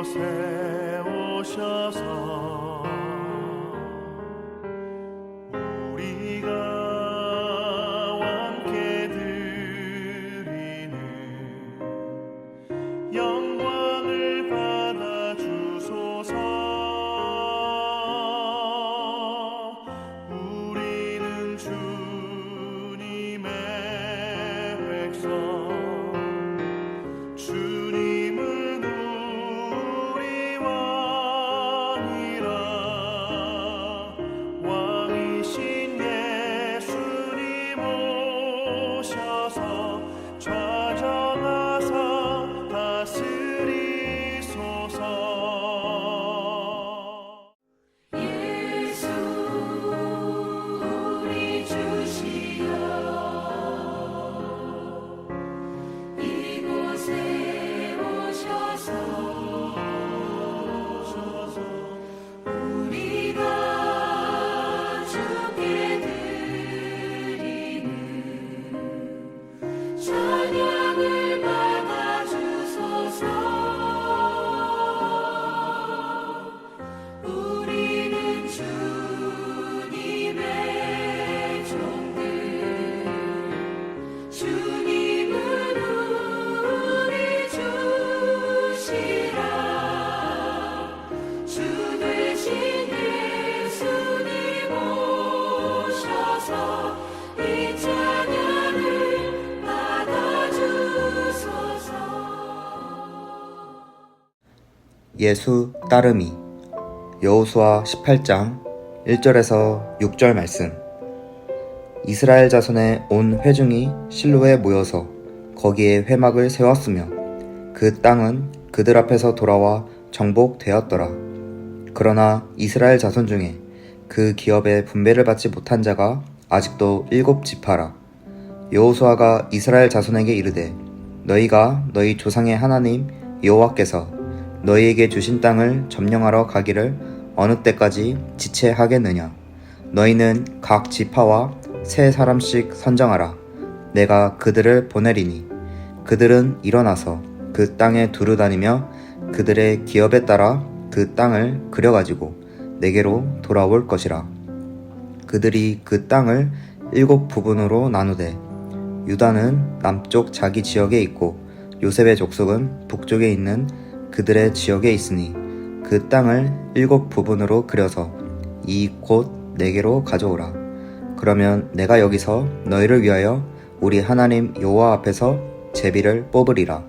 세우셔서 우리가 함께 드리는 영광을 받아 주소서. 우리는 주님의 백성, 주님은 우리 왕이라. 왕이신 예수님 오셔서 좌정하사 다스리소서. 예수 우리 주시여 이곳에 오셔서 우리가 주께 드리는 찬양을 받아 주소서. 우리는 주님의 종들, 주님은 우리 주시라. 주 되신 예수님 오셔서 이 찬양을 받아주소서. 예수 따르미 여호수아 18장 1절에서 6절 말씀. 이스라엘 자손의 온 회중이 실로에 모여서 거기에 회막을 세웠으며 그 땅은 그들 앞에서 돌아와 정복되었더라. 그러나 이스라엘 자손 중에 그 기업에 분배를 받지 못한 자가 아직도 7지파라. 여호수아가 이스라엘 자손에게 이르되 너희가 너희 조상의 하나님 여호와께서 너희에게 주신 땅을 점령하러 가기를 어느 때까지 지체하겠느냐. 너희는 각 지파와 3사람씩 선정하라. 내가 그들을 보내리니 그들은 일어나서 그 땅에 두루 다니며 그들의 기업에 따라 그 땅을 그려가지고 내게로 돌아올 것이라. 그들이 그 땅을 7부분으로 나누되 유다는 남쪽 자기 지역에 있고 요셉의 족속은 북쪽에 있는 그들의 지역에 있으니 그 땅을 7부분으로 그려서 이 곧 내게로 가져오라. 그러면 내가 여기서 너희를 위하여 우리 하나님 여호와 앞에서 제비를 뽑으리라.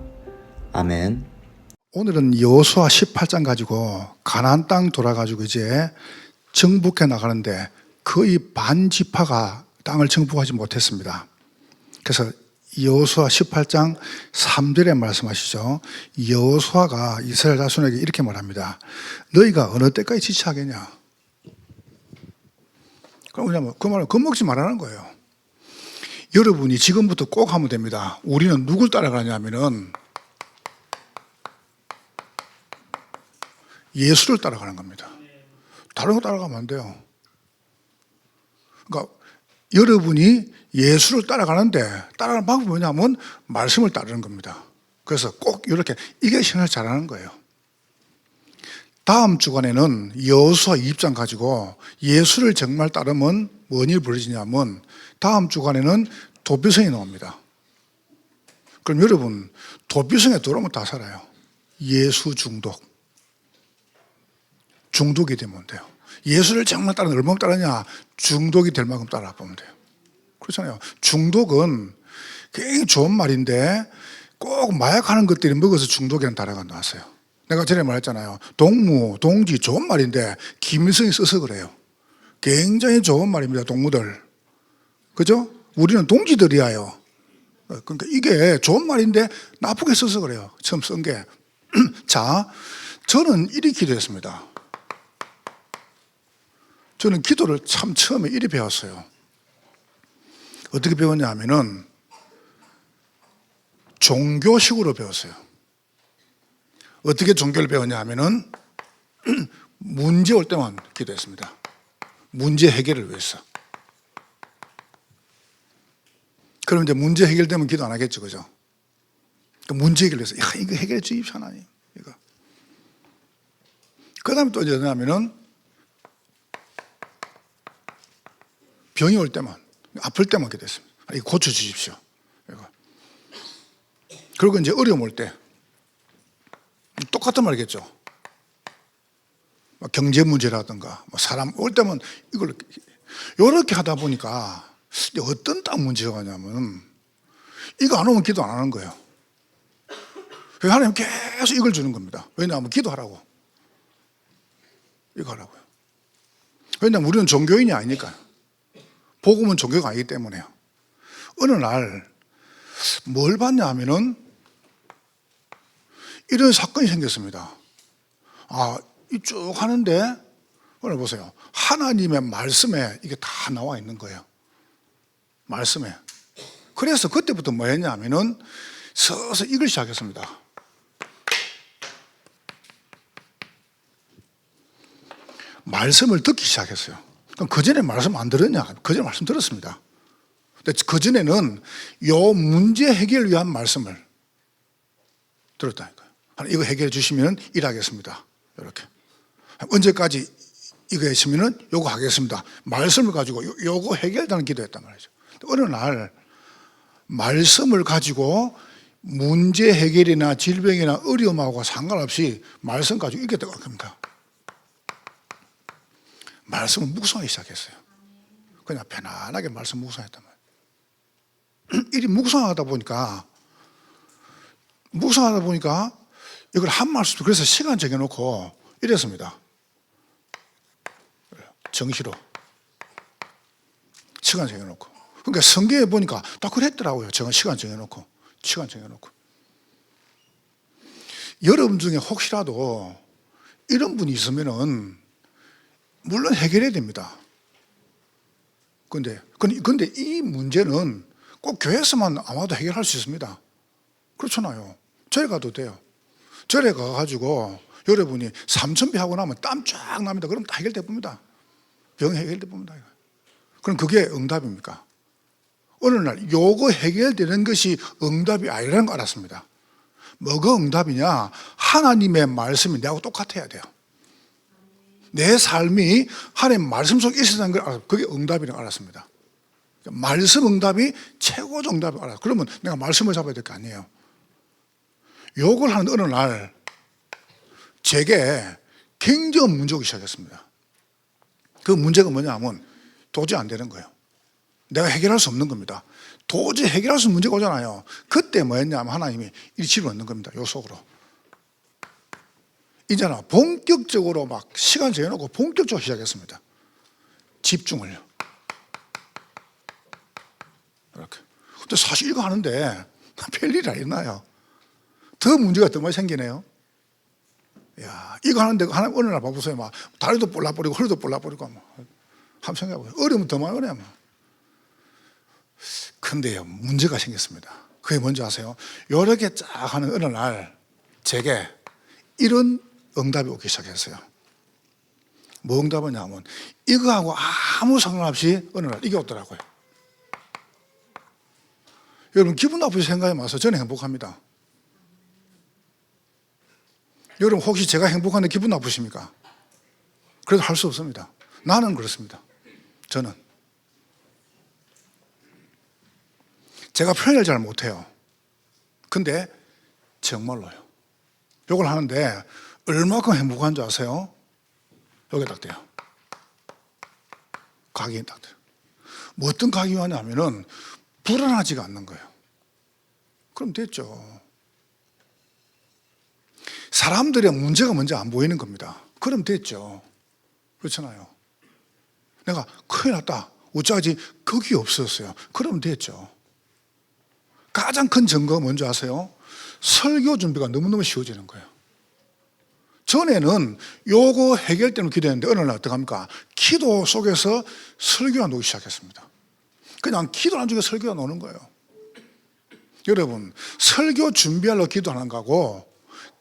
아멘. 오늘은 여호수아 18장 가지고 가나안 땅 돌아가지고 이제 정복해 나가는데 거의 반 지파가 땅을 정복하지 못했습니다. 그래서 여호수아 18장 3절에 말씀하시죠. 여호수아가 이스라엘 자손에게 이렇게 말합니다. 너희가 어느 때까지 지체하겠냐? 그럼 뭐냐면 그 말은 겁먹지 말라는 거예요. 여러분이 지금부터 꼭 하면 됩니다. 우리는 누굴 따라가냐면은 예수를 따라가는 겁니다. 다른 거 따라가면 안 돼요. 그러니까 여러분이 예수를 따라가는데 따라가는 방법이 뭐냐면 말씀을 따르는 겁니다. 그래서 꼭 이렇게 이게 신을 잘하는 거예요. 다음 주간에는 여호수아 2장 가지고 예수를 정말 따르면 뭔 일이 벌어지냐면 다음 주간에는 도피성이 나옵니다. 그럼 여러분 도피성에 들어오면 다 살아요. 예수 중독이 되면 돼요. 예수를 정말 따르는 얼마나 따르냐? 중독이 될 만큼 따라 보면 돼요. 그렇잖아요. 중독은 굉장히 좋은 말인데 꼭 마약하는 것들이 먹어서 중독이라는 단어가 나왔어요. 내가 전에 말했잖아요. 동무, 동지 좋은 말인데 김일성이 써서 그래요. 굉장히 좋은 말입니다. 동무들. 그죠? 우리는 동지들이야요. 그러니까 이게 좋은 말인데 나쁘게 써서 그래요. 처음 쓴 게. 자, 저는 이렇게 기도했습니다. 저는 기도를 참 처음에 이리 배웠어요. 어떻게 배웠냐 하면은 종교식으로 배웠어요. 어떻게 종교를 배웠냐 하면은 문제 올 때만 기도했습니다. 문제 해결을 위해서. 그럼 이제 문제 해결되면 기도 안 하겠죠, 그죠? 문제 해결해서, 야, 이거 해결해 주십시오, 하나님. 이거. 그 다음에 또 이제 뭐냐면은 병이 올 때만, 아플 때만 기도했습니다. 이거 고쳐주십시오. 이거. 그리고 이제 어려움 올 때 똑같은 말이겠죠. 경제 문제라든가 사람 올 때면 이걸 이렇게 하다 보니까 어떤 딱 문제가 있냐면 이거 안 오면 기도 안 하는 거예요. 하나님 계속 이걸 주는 겁니다. 왜냐하면 기도하라고. 이거 하라고요. 왜냐하면 우리는 종교인이 아니니까. 복음은 종교가 아니기 때문에요. 어느 날 뭘 봤냐 하면은 이런 사건이 생겼습니다. 쭉 하는데 오늘 보세요. 하나님의 말씀에 이게 다 나와 있는 거예요. 말씀에. 그래서 그때부터 뭐 했냐 하면은 서서 이걸 시작했습니다. 말씀을 듣기 시작했어요. 그럼 그전에 말씀 안 들었냐? 그전에 말씀 들었습니다. 근데 그전에는 요 문제 해결을 위한 말씀을 들었다니까요. 이거 해결해 주시면 일하겠습니다. 이렇게. 언제까지 이거 했으면 요거 하겠습니다. 말씀을 가지고 요거 해결되는 기도했단 말이죠. 어느 날 말씀을 가지고 문제 해결이나 질병이나 어려움하고 상관없이 말씀 가지고 이렇게 들어갈 겁니다. 말씀을 묵상하기 시작했어요. 그냥 편안하게 말씀 묵상했단 말이에요. 이리 묵상하다 보니까 이걸 한 말씀, 그래서 시간 정해놓고 이랬습니다. 정시로 시간 정해놓고. 그러니까 성경에 보니까 딱 그랬더라고요. 시간 정해놓고. 여러분 중에 혹시라도 이런 분이 있으면은 물론 해결해야 됩니다. 근데 이 문제는 꼭 교회에서만 아마도 해결할 수 있습니다. 그렇잖아요. 절에 가도 돼요. 절에 가가지고 여러분이 삼천배 하고 나면 땀 쫙 납니다. 그럼 다 해결돼 봅니다. 병 해결돼 봅니다. 그럼 그게 응답입니까? 어느 날 요거 해결되는 것이 응답이 아니라는 거 알았습니다. 뭐가 응답이냐? 하나님의 말씀이 내하고 똑같아야 돼요. 내 삶이 하나님 말씀 속에 있었다는 걸 알았어요. 그게 응답이라는 걸 알았습니다. 말씀 응답이 최고의 응답을 알아요. 그러면 내가 말씀을 잡아야 될 거 아니에요. 요걸 하는 어느 날 제게 굉장히 문제가 오기 시작했습니다. 그 문제가 뭐냐면 도저히 안 되는 거예요. 내가 해결할 수 없는 겁니다. 도저히 해결할 수 없는 문제가 오잖아요. 그때 뭐였냐면 하나님이 이 집을 얻는 겁니다. 요 속으로. 이제는 본격적으로 막 시간 정해놓고 본격적으로 시작했습니다. 집중을요. 이렇게. 근데 사실 이거 하는데 별일이 아니나요? 더 문제가 더 많이 생기네요. 야, 이거 하는데 하나님 어느 날 봐보세요. 막 다리도 볼라버리고 허리도 볼라버리고 한번 생각해보세요. 어려우면 더 많이 어려요. 근데요, 문제가 생겼습니다. 그게 뭔지 아세요? 이렇게 쫙 하는 어느 날 제게 이런 응답이 오기 시작했어요. 뭐 응답이냐면 이거하고 아무 상관없이 어느 날 이게 오더라고요. 여러분 기분 나쁘게 생각해 마세요. 저는 행복합니다. 여러분 혹시 제가 행복한데 기분 나쁘십니까? 그래도 할 수 없습니다. 나는 그렇습니다. 저는 제가 표현을 잘 못해요. 근데 정말로요. 이걸 하는데 얼마큼 행복한 줄 아세요? 여기 딱 돼요. 각인이 딱 돼요. 뭐 어떤 각인이 하냐면은 불안하지가 않는 거예요. 그럼 됐죠. 사람들의 문제가 먼저 안 보이는 겁니다. 그럼 됐죠. 그렇잖아요. 내가 큰일 났다. 어쩌지 거기 없었어요. 그럼 됐죠. 가장 큰 증거가 뭔지 아세요? 설교 준비가 너무너무 쉬워지는 거예요. 전에는 요거 해결되면 기도했는데 어느 날 어떡합니까? 기도 속에서 설교가 나오기 시작했습니다. 그냥 기도 안 중에 설교가 나오는 거예요. 여러분 설교 준비하려고 기도하는 거하고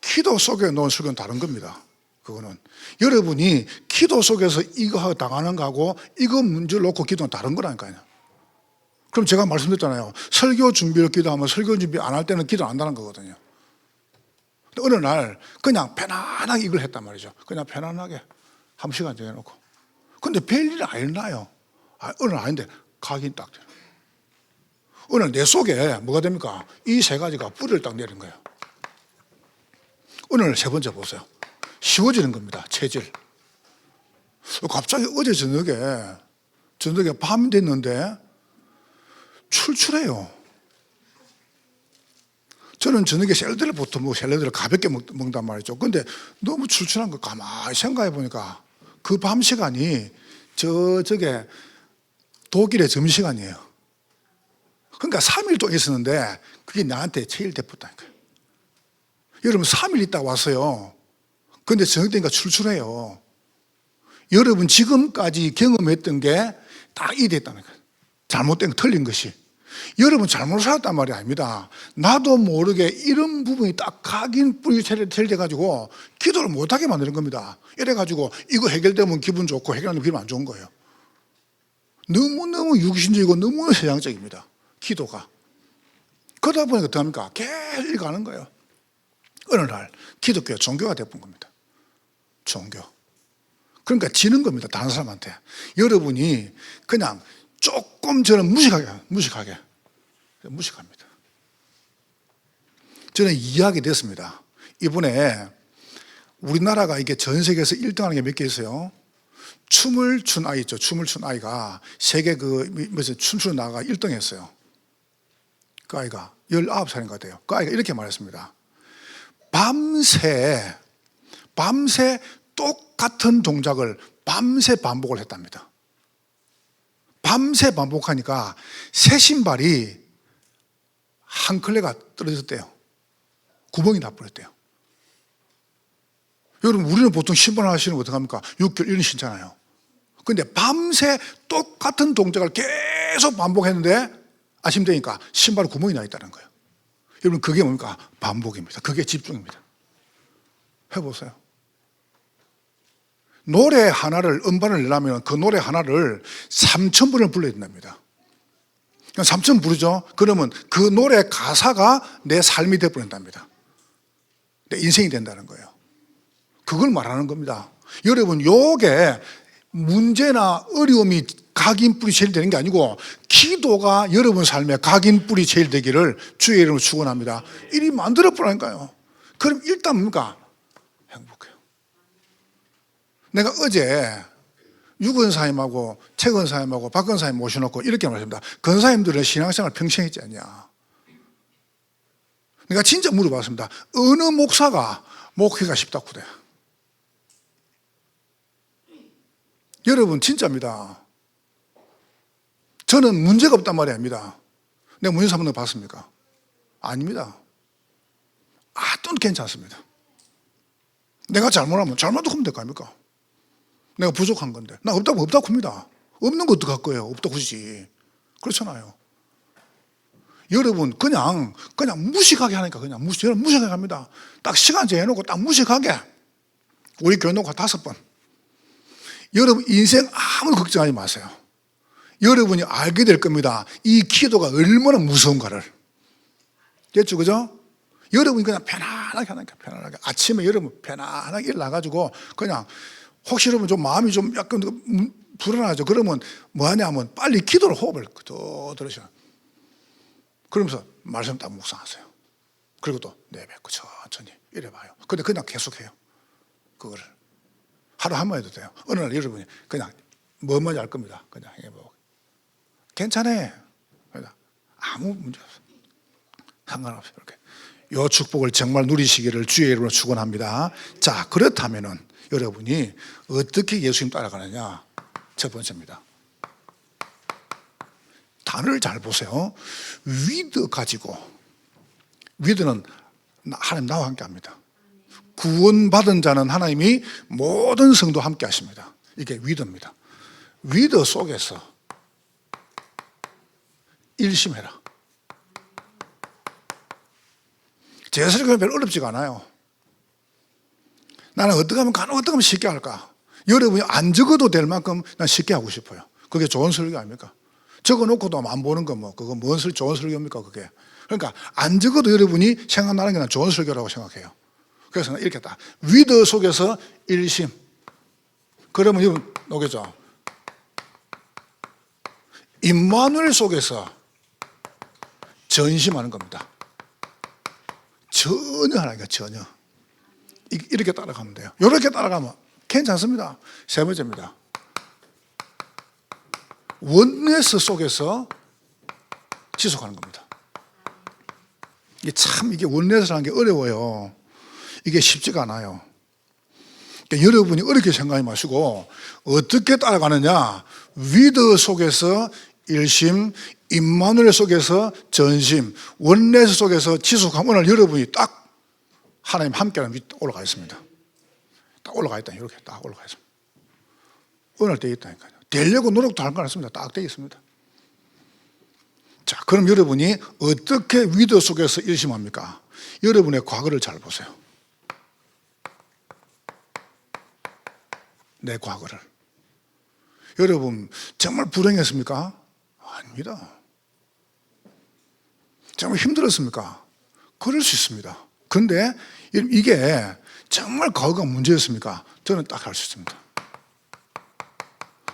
기도 속에 놓은 설교는 다른 겁니다. 그거는 여러분이 기도 속에서 이거 당하는 거하고 이거 문제를 놓고 기도는 다른 거라니까요. 그럼 제가 말씀드렸잖아요. 설교 준비를 기도하면 설교 준비 안 할 때는 기도 안 한다는 거거든요. 어느 날 그냥 편안하게 이걸 했단 말이죠. 그냥 편안하게 1시간 정해놓고. 근데 별일이 안 일어나요. 어느 날 아닌데 각인 딱 돼요. 어느 날 내 속에 뭐가 됩니까? 이 세 가지가 뿌리를 딱 내린 거예요. 어느 날 세 번째 보세요. 쉬워지는 겁니다. 체질. 갑자기 어제 저녁에 밤이 됐는데 출출해요. 저는 저녁에 샐러드를 보통 샐러드를 가볍게 먹단 말이죠. 근데 너무 출출한 거 가만히 생각해 보니까 그 밤 시간이 저게 독일의 점심시간이에요. 그러니까 3일 동안 있었는데 그게 나한테 제일 대포다니까요. 여러분 3일 있다 왔어요. 근데 저녁 되니까 출출해요. 여러분 지금까지 경험했던 게 다 이 됐다는 거예요. 잘못된 거, 틀린 것이. 여러분 잘못 살았단 말이 아닙니다. 나도 모르게 이런 부분이 딱 각인 뿌리 체질돼가지고 기도를 못하게 만드는 겁니다. 이래가지고 이거 해결되면 기분 좋고 해결 안 되면 기분 안 좋은 거예요. 너무너무 육신적이고 너무너무 세상적입니다. 기도가. 그러다 보니까 어떡합니까? 계속 이렇게 가는 거예요. 어느 날 기독교가 종교가 되어본 겁니다. 종교. 그러니까 지는 겁니다. 다른 사람한테. 여러분이 그냥 조금 저는 무식합니다. 저는 이해하게 됐습니다. 이번에 우리나라가 이게 전 세계에서 1등 하는 게 몇 개 있어요. 춤을 춘 아이 있죠. 춤을 춘 아이가 세계 춤추는 나라가 1등 했어요. 그 아이가 19살인가 돼요. 그 아이가 이렇게 말했습니다. 밤새 똑같은 동작을 밤새 반복을 했답니다. 밤새 반복하니까 새 신발이 한 켤레가 떨어졌대요. 구멍이 나버렸대요. 여러분 우리는 보통 신발 하나 신으면 어떡합니까? 6개월 이런 신잖아요. 근데 밤새 똑같은 동작을 계속 반복했는데 아침 되니까 신발에 구멍이 나 있다는 거예요. 여러분 그게 뭡니까? 반복입니다. 그게 집중입니다. 해보세요. 노래 하나를 음반을 내려면 그 노래 하나를 3,000번을 불러야 된답니다. 3,000번 부르죠. 그러면 그 노래 가사가 내 삶이 되어버린답니다. 내 인생이 된다는 거예요. 그걸 말하는 겁니다. 여러분 요게 문제나 어려움이 각인뿌리 제일 되는 게 아니고 기도가 여러분 삶에 각인뿌리 제일 되기를 주의 이름으로 축원합니다. 이리 만들어 보라니까요. 그럼 일단 뭡니까? 행복해요. 내가 어제 유 권사님하고 최 권사님하고 박 권사님 모셔놓고 이렇게 말했습니다. 권사님들은 신앙생활 평생 했지 않냐. 내가 진짜 물어봤습니다. 어느 목사가 목회가 쉽다고 그래. 여러분 진짜입니다. 저는 문제가 없단 말이 아닙니다. 내가 문제 삼는 거 봤습니까? 아닙니다. 또 괜찮습니다. 내가 잘못하면 잘못하면 될 거 아닙니까? 내가 부족한 건데 나 없다고 합니다. 없는 것도 갖고 해요. 없다고 하지. 그렇잖아요. 여러분 그냥 무식하게 하니까 그냥 무식하게 합니다. 딱 시간 정해놓고 딱 무식하게 우리 교회 녹화 5번. 여러분 인생 아무 걱정하지 마세요. 여러분이 알게 될 겁니다. 이 기도가 얼마나 무서운가를. 됐죠, 그죠? 여러분이 그냥 편안하게 하니까 편안하게 아침에 여러분 편안하게 일어나가지고 그냥 혹시 여러분 좀 마음이 좀 약간 불안하죠. 그러면 뭐 하냐면 빨리 기도를 호흡을 더 들으셔. 그러면서 말씀 딱 묵상하세요. 그리고 또 내뱉고 천천히 이래봐요. 근데 그냥 계속해요. 그거를 하루 한 번 해도 돼요. 어느 날 여러분이 그냥 뭐만 알 겁니다. 그냥 해보고 괜찮아. 아무 문제 없어. 상관없어요. 이렇게 요 축복을 정말 누리시기를 주의 이름으로 축원합니다. 자, 그렇다면은 여러분이 어떻게 예수님 따라가느냐? 첫 번째입니다. 단어를 잘 보세요. 위드 가지고, 위드는 하나님 나와 함께 합니다. 구원받은 자는 하나님이 모든 성도 함께 하십니다. 이게 위드입니다. 위드 속에서 일심해라. 제사를 별로 어렵지가 않아요. 나는 어떻게 하면 쉽게 할까? 여러분이 안 적어도 될 만큼 난 쉽게 하고 싶어요. 그게 좋은 설교 아닙니까? 적어놓고도 안 보는 거 그거 좋은 설교입니까? 그게. 그러니까 안 적어도 여러분이 생각나는 게 난 좋은 설교라고 생각해요. 그래서 이렇게 딱 위드 속에서 일심. 그러면 이건 오겠죠. 임마누엘 속에서 전심하는 겁니다. 전혀 하나니까 전혀. 이렇게 따라가면 돼요. 이렇게 따라가면 괜찮습니다. 세 번째입니다. 원네스 속에서 지속하는 겁니다. 이게 원네스라는 게 어려워요. 이게 쉽지가 않아요. 그러니까 여러분이 어렵게 생각하지 마시고 어떻게 따라가느냐. 위드 속에서 일심, 임마누엘 속에서 전심, 원네스 속에서 지속하면 오늘 여러분이 딱 하나님 함께하는 위에 올라가 있습니다. 딱 올라가 있다. 이렇게 딱 올라가 있습니다. 오늘 되어 있다니까요. 되려고 노력도 할 거 없습니다. 딱 되어 있습니다. 자, 그럼 여러분이 어떻게 위드 속에서 일심합니까? 여러분의 과거를 잘 보세요. 내 과거를. 여러분 정말 불행했습니까? 아닙니다. 정말 힘들었습니까? 그럴 수 있습니다. 그런데 이게 정말 과거가 문제였습니까? 저는 딱 할 수 있습니다.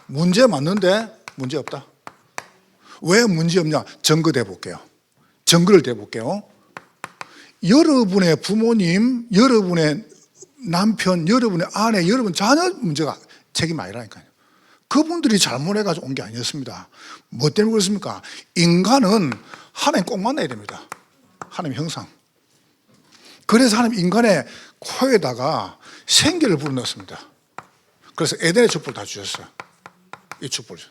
문제 맞는데 문제 없다. 왜 문제 없냐? 증거 대볼게요. 증거를 대볼게요. 여러분의 부모님, 여러분의 남편, 여러분의 아내, 여러분 자녀 문제가 책임 아니라니까요. 그분들이 잘못해가지고 온 게 아니었습니다. 뭐 때문에 그렇습니까? 인간은 하나님 꼭 만나야 됩니다. 하나님 형상. 그래서 하나님 인간의 코에다가 생기를 불어넣었습니다. 그래서 에덴의 축복을 다 주셨어요. 이 축복을.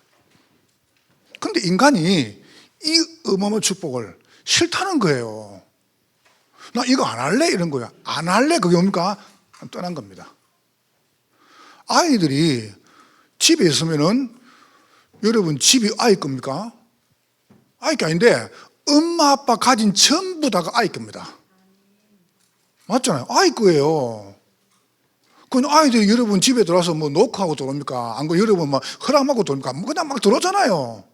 근데 인간이 이 어마어마한 축복을 싫다는 거예요. 나 이거 안 할래? 이런 거야. 안 할래? 그게 뭡니까? 떠난 겁니다. 아이들이 집에 있으면은 여러분 집이 아이 겁니까? 아이 게 아닌데 엄마 아빠 가진 전부 다가 아이 겁니다. 맞잖아요. 아이 거예요. 그건 아이들이 여러분 집에 들어와서 뭐 노크하고 들어옵니까? 안 그러면 여러분 막 허락하고 들어옵니까? 그냥 막 들어오잖아요.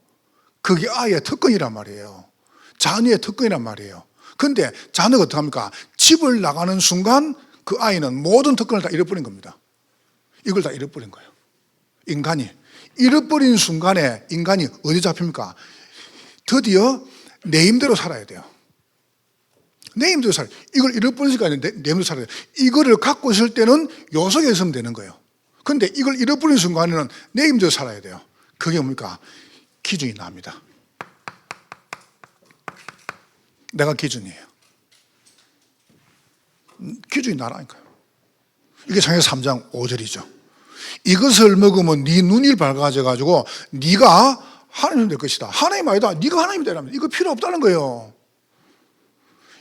그게 아이의 특권이란 말이에요. 자녀의 특권이란 말이에요. 근데 자녀가 어떻게 합니까? 집을 나가는 순간 그 아이는 모든 특권을 다 잃어버린 겁니다. 이걸 다 잃어버린 거예요. 인간이. 잃어버린 순간에 인간이 어디 잡힙니까? 드디어 내 힘대로 살아야 돼요. 내 힘대로 살아야 돼요. 이걸 잃어버리니까 내 힘대로 살아야 돼요. 이거를 갖고 있을 때는 요 속에 있으면 되는 거예요. 근데 이걸 잃어버린 순간에는 내 힘대로 살아야 돼요. 그게 뭡니까? 기준이 납니다. 내가 기준이에요. 기준이 나라니까요. 이게 창세기 3장 5절이죠. 이것을 먹으면 네 눈이 밝아져가지고 네가 하나님 될 것이다. 하나님 아니다. 네가 하나님 되라면 이거 필요 없다는 거예요.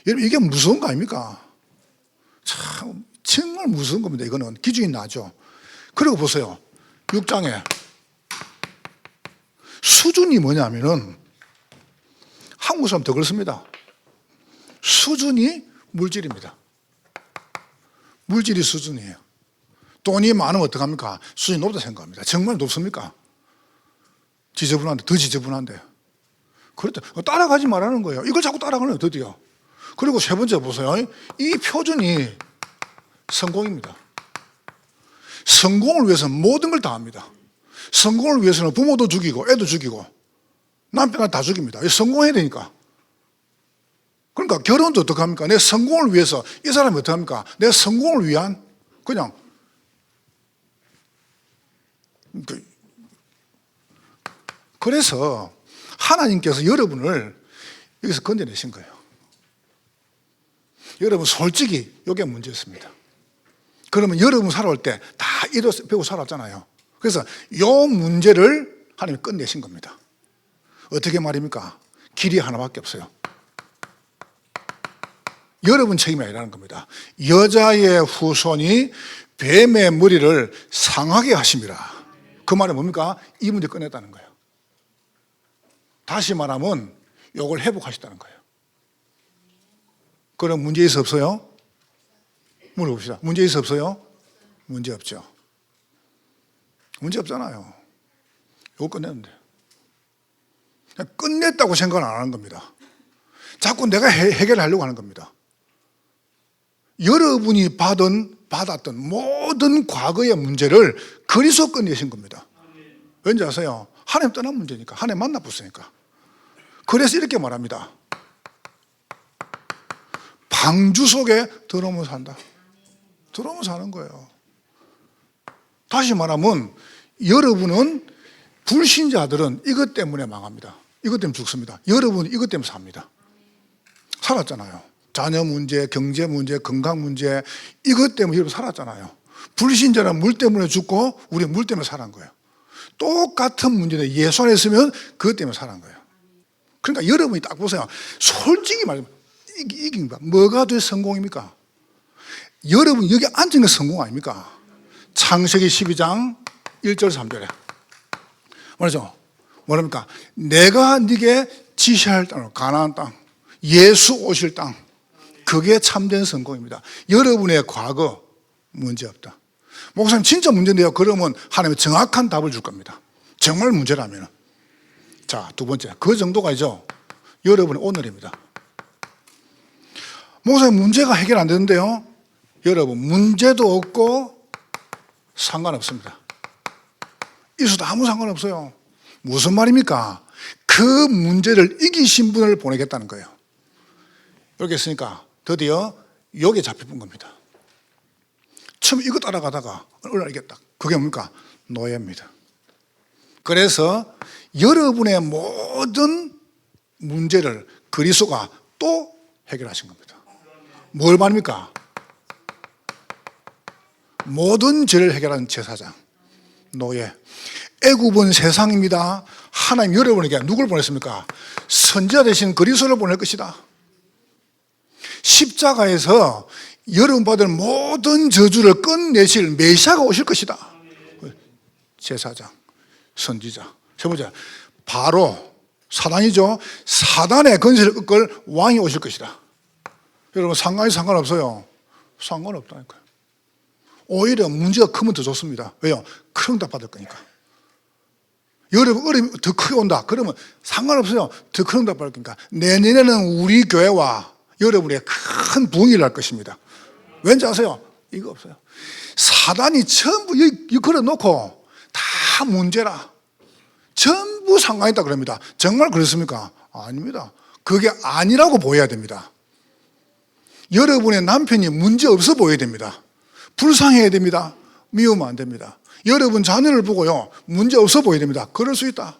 여러분 이게 무서운 거 아닙니까? 참 정말 무서운 겁니다. 이거는 기준이 나죠. 그리고 보세요. 6장에 수준이 뭐냐면은 한국 사람 더 그렇습니다. 수준이 물질입니다. 물질이 수준이에요. 돈이 많으면 어떡합니까? 수준이 높다 생각합니다. 정말 높습니까? 지저분한데, 더 지저분한데. 그렇다. 따라가지 말라는 거예요. 이걸 자꾸 따라가는 거예요, 드디어. 그리고 세 번째 보세요. 이 표준이 성공입니다. 성공을 위해서 모든 걸 다 합니다. 성공을 위해서는 부모도 죽이고, 애도 죽이고, 남편을 다 죽입니다. 성공해야 되니까. 그러니까 결혼도 어떡합니까? 내 성공을 위해서, 이 사람이 어떡합니까? 내 성공을 위한, 그냥, 그래서 하나님께서 여러분을 여기서 건져내신 거예요. 여러분 솔직히 이게 문제였습니다. 그러면 여러분 살아올 때 다 배우고 살았잖아요. 그래서 이 문제를 하나님이 끝내신 겁니다. 어떻게 말입니까? 길이 하나밖에 없어요. 여러분 책임이 아니라는 겁니다. 여자의 후손이 뱀의 머리를 상하게 하심이라. 그 말은 뭡니까? 이 문제 끝냈다는 거예요. 다시 말하면 이걸 회복하셨다는 거예요. 그럼 문제 있어 없어요? 물어봅시다. 문제 있어 없어요? 문제 없죠. 문제 없잖아요. 이거 끝냈는데. 끝냈다고 생각을 안 하는 겁니다. 자꾸 내가 해결하려고 하는 겁니다. 여러분이 받았던 모든 과거의 문제를 그리스도 끝내신 겁니다. 왠지 아세요? 하나님 떠난 문제니까, 하나님 만나봤으니까. 그래서 이렇게 말합니다. 방주 속에 들어오면 산다. 들어오면 사는 거예요. 다시 말하면 여러분은, 불신자들은 이것 때문에 망합니다. 이것 때문에 죽습니다. 여러분은 이것 때문에 삽니다. 살았잖아요. 자녀 문제, 경제 문제, 건강 문제, 이것 때문에 여러분 살았잖아요. 불신자는 물 때문에 죽고 우리는 물 때문에 살은 거예요. 똑같은 문제인데 예수 안에 있으면 그것 때문에 살은 거예요. 그러니까 여러분이 딱 보세요. 솔직히 말하면 이깁니다. 뭐가 돼 성공입니까? 여러분 여기 앉은 게 성공 아닙니까? 창세기 12장 1절 3절에 말이죠. 뭐랍니까? 내가 네게 지시할 땅, 가나안 땅, 예수 오실 땅, 그게 참된 성공입니다. 여러분의 과거 문제 없다. 목사님 진짜 문제인데요. 그러면 하나님은 정확한 답을 줄 겁니다. 정말 문제라면. 자, 두 번째, 그 정도가죠. 여러분의 오늘입니다. 목사님 문제가 해결 안 되는데요. 여러분 문제도 없고 상관없습니다. 있어도 아무 상관없어요. 무슨 말입니까? 그 문제를 이기신 분을 보내겠다는 거예요. 이렇게 했으니까 드디어 여기에 잡혀본 겁니다. 처음 이거 따라가다가 알겠다. 그게 뭡니까? 노예입니다. 그래서 여러분의 모든 문제를 그리스도가 또 해결하신 겁니다. 뭘 말입니까? 모든 죄를 해결하는 제사장, 노예. 애굽은 세상입니다. 하나님 여러분에게 누굴 보냈습니까? 선지자 대신 그리스도를 보낼 것이다. 십자가에서 여러분 받을 모든 저주를 끝내실 메시아가 오실 것이다. 제사장, 선지자. 세 번째, 바로 사단이죠. 사단의 건세를 꺾을 왕이 오실 것이다. 여러분 상관없어요. 상관없다니까요. 오히려 문제가 크면 더 좋습니다. 왜요? 큰 응답 받을 거니까. 여러분 어려움이 더 크게 온다. 그러면 상관없어요. 더 큰 응답 받을 거니까. 내년에는 우리 교회와 여러분의 큰 부흥이 일어날 것입니다. 왠지 아세요? 이거 없어요. 사단이 전부 여기 걸어놓고 다 문제라. 전부 상관있다 그럽니다. 정말 그렇습니까? 아닙니다. 그게 아니라고 보여야 됩니다. 여러분의 남편이 문제 없어 보여야 됩니다. 불쌍해야 됩니다. 미우면 안 됩니다. 여러분 자녀를 보고요, 문제 없어 보여야 됩니다. 그럴 수 있다.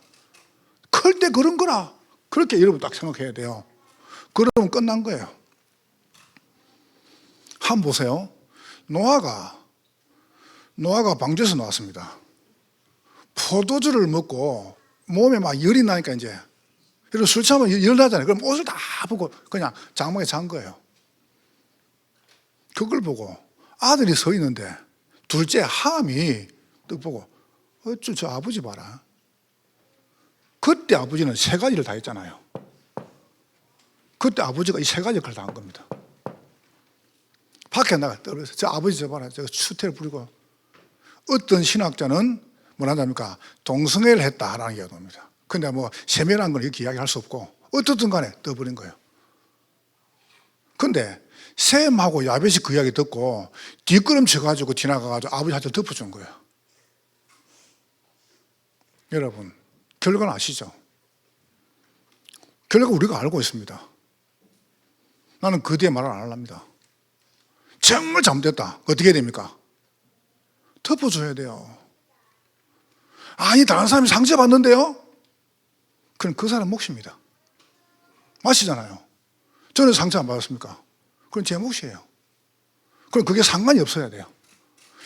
클 때 그런 거라. 그렇게 여러분 딱 생각해야 돼요. 그러면 끝난 거예요. 한번 보세요. 노아가 방주에서 나왔습니다. 포도주를 먹고 몸에 막 열이 나니까 이제 그리고 술 취하면 열 나잖아요. 그럼 옷을 다 벗고 그냥 장막에 잔 거예요. 그걸 보고 아들이 서 있는데 둘째 함이 딱 보고 어쭈 저 아버지 봐라. 그때 아버지는 세 가지를 다 했잖아요. 그때 아버지가 이 세 가지 역할을 다 한 겁니다. 밖에 나가 떨어져서 저 아버지 저 봐라. 저 추태를 부리고 어떤 신학자는 뭐라 합니까? 동성애를 했다라는 이야기가 나옵니다. 근데 뭐 세면한 건 이렇게 이야기할 수 없고 어떻든 간에 떠버린 거예요. 근데 샘하고 야벳이 그 이야기 듣고 뒷걸음 쳐가지고 지나가가지고 아버지한테 덮어준 거예요. 여러분 결과는 아시죠? 결과 우리가 알고 있습니다. 나는 그 뒤에 말을 안 하랍니다. 정말 잘못됐다. 어떻게 해야 됩니까? 덮어줘야 돼요. 아니 다른 사람이 상처받는데요? 그럼 그 사람 몫입니다. 마시잖아요. 저는 상처 안 받았습니까? 그건 제 몫이에요. 그럼 그게 상관이 없어야 돼요.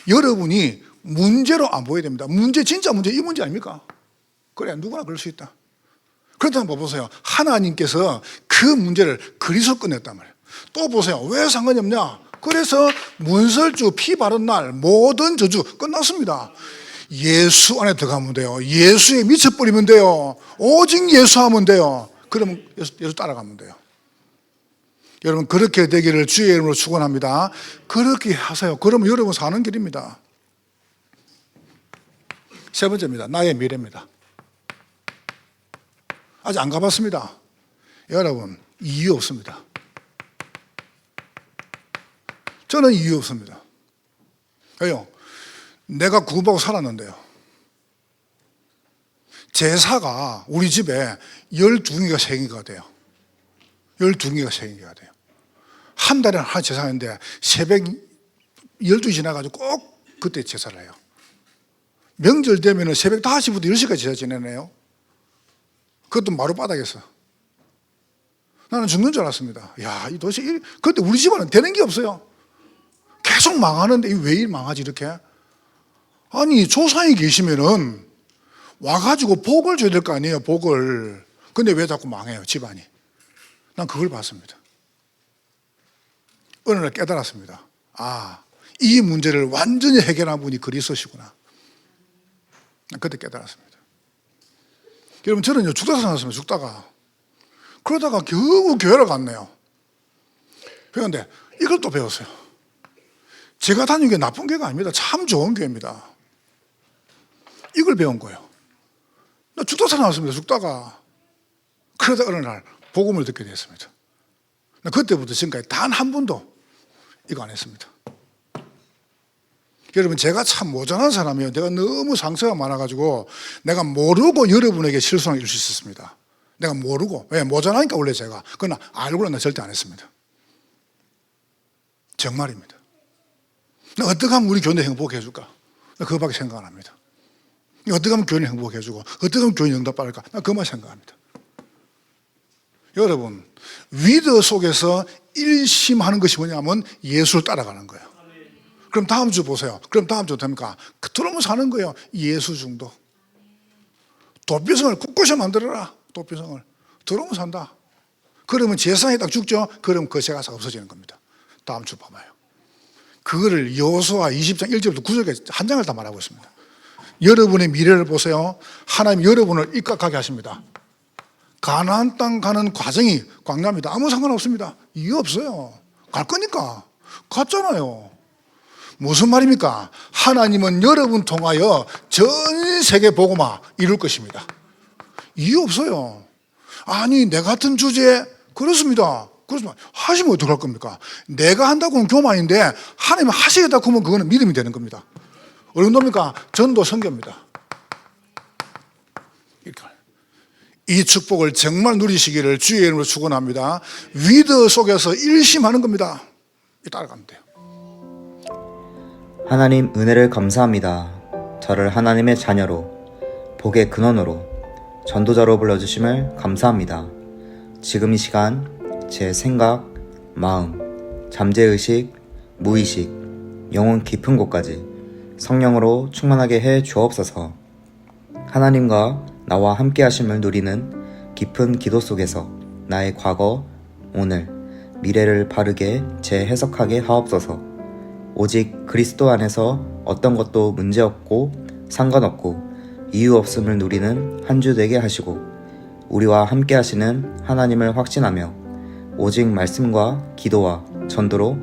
여러분이 문제로 안 보여야 됩니다. 문제 진짜 문제 이 문제 아닙니까? 그래 누구나 그럴 수 있다. 그렇다면 뭐 보세요. 하나님께서 그 문제를 그리스도 끝냈단 말이에요. 또 보세요. 왜 상관이 없냐? 그래서 문설주 피 바른 날 모든 저주 끝났습니다. 예수 안에 들어가면 돼요. 예수에 미쳐버리면 돼요. 오직 예수 하면 돼요. 그러면 예수 따라가면 돼요. 여러분 그렇게 되기를 주의 이름으로 축원합니다. 그렇게 하세요. 그러면 여러분 사는 길입니다. 세 번째입니다. 나의 미래입니다. 아직 안 가봤습니다. 여러분 이유 없습니다. 저는 이유 없습니다. 왜요? 내가 구원받고 살았는데요. 제사가 우리 집에 12개가 생기가 돼요. 12개가 생기가 돼요. 한 달에 하나 제사하는데 새벽 12시 지나가지고 꼭 그때 제사를 해요. 명절 되면 새벽 5시부터 10시까지 제사 지내네요. 그것도 마룻바닥에서. 나는 죽는 줄 알았습니다. 야, 이 도대체 그때 우리 집안은 되는 게 없어요. 계속 망하는데 왜 일 망하지 이렇게? 아니 조상이 계시면은 와가지고 복을 줘야 될 거 아니에요, 복을. 근데 왜 자꾸 망해요, 집안이? 난 그걸 봤습니다. 어느 날 깨달았습니다. 아, 이 문제를 완전히 해결한 분이 그리스도시구나. 난 그때 깨달았습니다. 여러분, 저는요, 죽다가 살았습니다, 죽다가. 그러다가 겨우 교회를 갔네요. 그런데 이걸 또 배웠어요. 제가 다니는 게 나쁜 교회가 아닙니다. 참 좋은 교회입니다. 이걸 배운 거예요. 나 죽다가 살아났습니다, 죽다가. 그러다 어느 날 복음을 듣게 됐습니다. 나 그때부터 지금까지 단 한 번도 이거 안 했습니다. 여러분, 제가 참 모자란 사람이에요. 내가 너무 상처가 많아가지고 내가 모르고 여러분에게 실수를 줄 수 있었습니다. 내가 모르고. 왜? 모자라니까 원래 제가. 그러나 알고는 나 절대 안 했습니다. 정말입니다. 나 어떻게 하면 우리 교회 행복해 줄까? 나 그거밖에 생각 안 합니다. 어떻게 하면 교회 행복해 주고 어떻게 하면 교회 응답받을까? 나 그것만 생각합니다. 여러분, 위드 속에서 일심하는 것이 뭐냐면 예수를 따라가는 거예요. 그럼 다음 주 보세요. 그럼 다음 주 됩니까? 들어오면 사는 거예요. 예수 중독. 도피성을 굳고서 만들어라. 도피성을. 들어오면 산다. 그러면 재산이 딱 죽죠? 그럼 그 세가사가 없어지는 겁니다. 다음 주 봐봐요. 그거를 여호수아 20장 1절부터 9절까지 한 장을 다 말하고 있습니다. 여러분의 미래를 보세요. 하나님 여러분을 입각하게 하십니다. 가나안 땅 가는 과정이 광야입니다. 아무 상관없습니다. 이유 없어요. 갈 거니까. 갔잖아요. 무슨 말입니까? 하나님은 여러분 통하여 전 세계 복음화 이룰 것입니다. 이유 없어요. 아니, 내 같은 주제에 그렇습니다. 그렇지만 하시면 어떡할 겁니까? 내가 한다고 하면 교만인데 하나님 하시겠다고 하면 그거는 믿음이 되는 겁니다. 어느 정도입니까? 전도 선교입니다. 이 축복을 정말 누리시기를 주의 이름으로 축원합니다. 위드 속에서 일심하는 겁니다. 따라가면 돼요. 하나님 은혜를 감사합니다. 저를 하나님의 자녀로, 복의 근원으로, 전도자로 불러주심을 감사합니다. 지금 이 시간 제 생각, 마음, 잠재의식, 무의식, 영혼 깊은 곳까지 성령으로 충만하게 해 주옵소서. 하나님과 나와 함께 하심을 누리는 깊은 기도 속에서 나의 과거, 오늘, 미래를 바르게 재해석하게 하옵소서. 오직 그리스도 안에서 어떤 것도 문제없고 상관없고 이유 없음을 누리는 한 주 되게 하시고 우리와 함께 하시는 하나님을 확신하며 오직 말씀과 기도와 전도로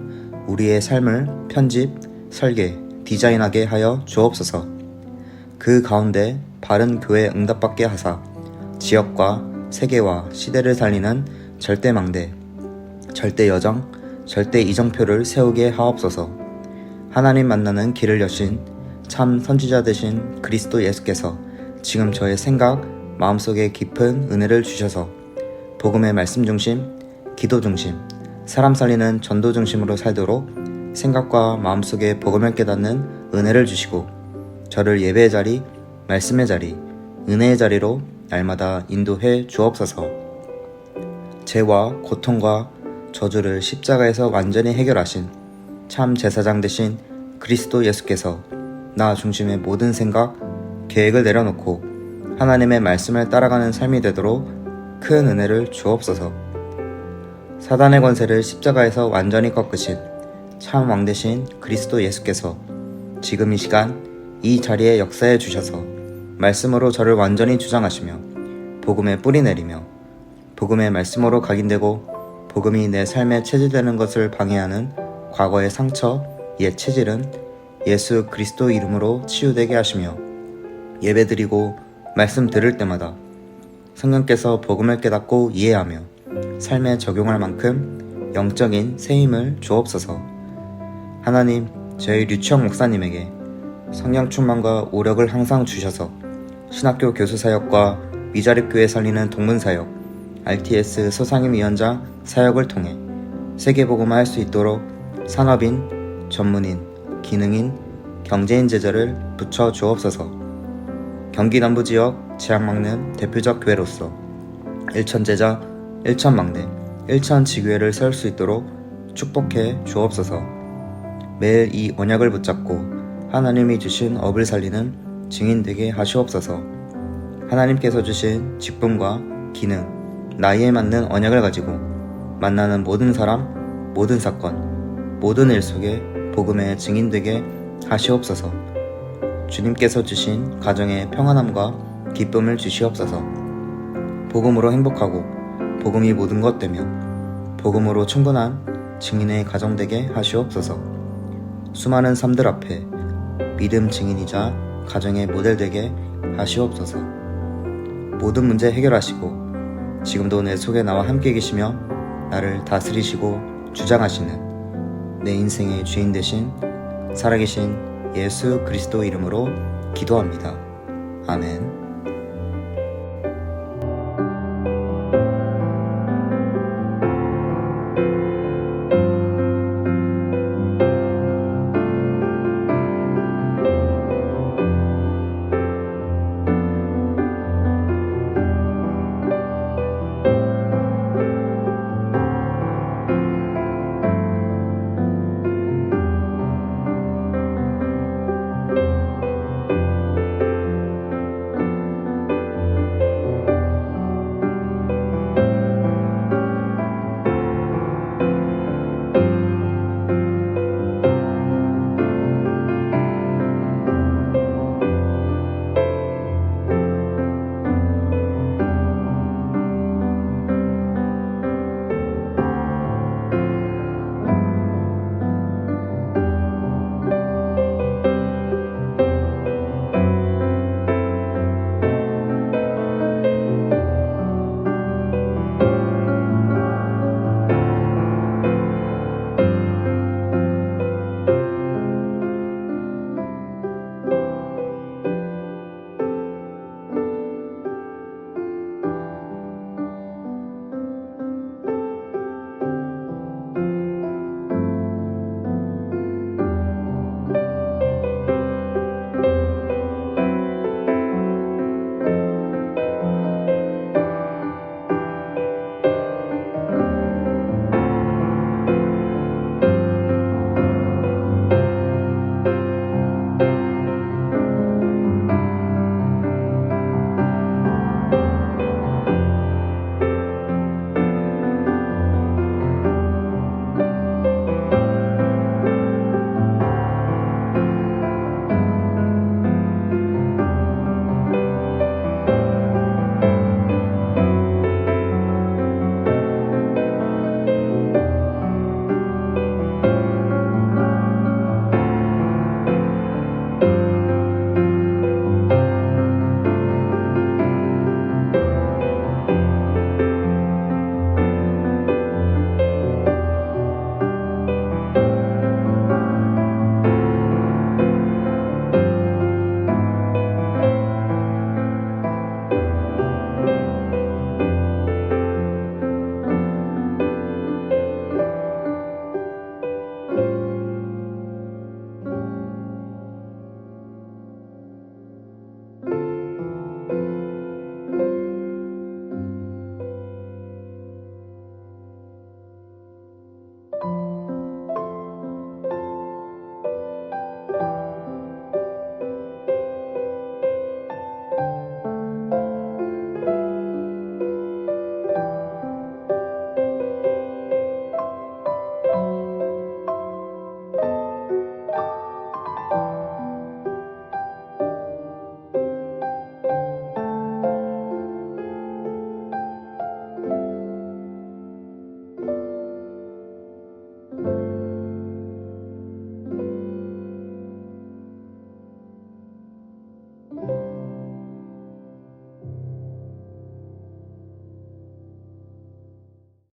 우리의 삶을 편집, 설계, 디자인하게 하여 주옵소서. 그 가운데 바른 교회 응답받게 하사 지역과 세계와 시대를 살리는 절대망대, 절대여정, 절대이정표를 세우게 하옵소서. 하나님 만나는 길을 여신 참 선지자 되신 그리스도 예수께서 지금 저의 생각, 마음속에 깊은 은혜를 주셔서 복음의 말씀 중심, 기도 중심, 사람 살리는 전도 중심으로 살도록 생각과 마음속에 복음을 깨닫는 은혜를 주시고 저를 예배의 자리, 말씀의 자리, 은혜의 자리로 날마다 인도해 주옵소서. 죄와 고통과 저주를 십자가에서 완전히 해결하신 참 제사장 되신 그리스도 예수께서 나 중심의 모든 생각, 계획을 내려놓고 하나님의 말씀을 따라가는 삶이 되도록 큰 은혜를 주옵소서. 사단의 권세를 십자가에서 완전히 꺾으신 참 왕 되신 그리스도 예수께서 지금 이 시간 이 자리에 역사해 주셔서 말씀으로 저를 완전히 주장하시며 복음에 뿌리 내리며 복음의 말씀으로 각인되고 복음이 내 삶에 체질되는 것을 방해하는 과거의 상처, 옛 체질은 예수 그리스도 이름으로 치유되게 하시며 예배드리고 말씀 들을 때마다 성령께서 복음을 깨닫고 이해하며 삶에 적용할 만큼 영적인 새 힘을 주옵소서. 하나님, 저희 류치영 목사님에게 성령 충만과 오력을 항상 주셔서 신학교 교수 사역과 미자립교회 살리는 동문 사역, RTS 소상임위원장 사역을 통해 세계복음화 할 수 있도록 산업인, 전문인, 기능인, 경제인 제자를 붙여 주옵소서. 경기 남부지역 재앙막는 대표적 교회로서 일천제자, 일천막내, 일천지교회를 세울 수 있도록 축복해 주옵소서. 매일 이 언약을 붙잡고 하나님이 주신 업을 살리는 증인 되게 하시옵소서. 하나님께서 주신 직분과 기능, 나이에 맞는 언약을 가지고 만나는 모든 사람, 모든 사건, 모든 일 속에 복음의 증인 되게 하시옵소서. 주님께서 주신 가정에 평안함과 기쁨을 주시옵소서. 복음으로 행복하고 복음이 모든 것 되며 복음으로 충분한 증인의 가정 되게 하시옵소서. 수많은 삶들 앞에 믿음 증인이자 가정의 모델 되게 하시옵소서. 모든 문제 해결하시고 지금도 내 속에 나와 함께 계시며 나를 다스리시고 주장하시는 내 인생의 주인 되신 살아계신 예수 그리스도 이름으로 기도합니다. 아멘.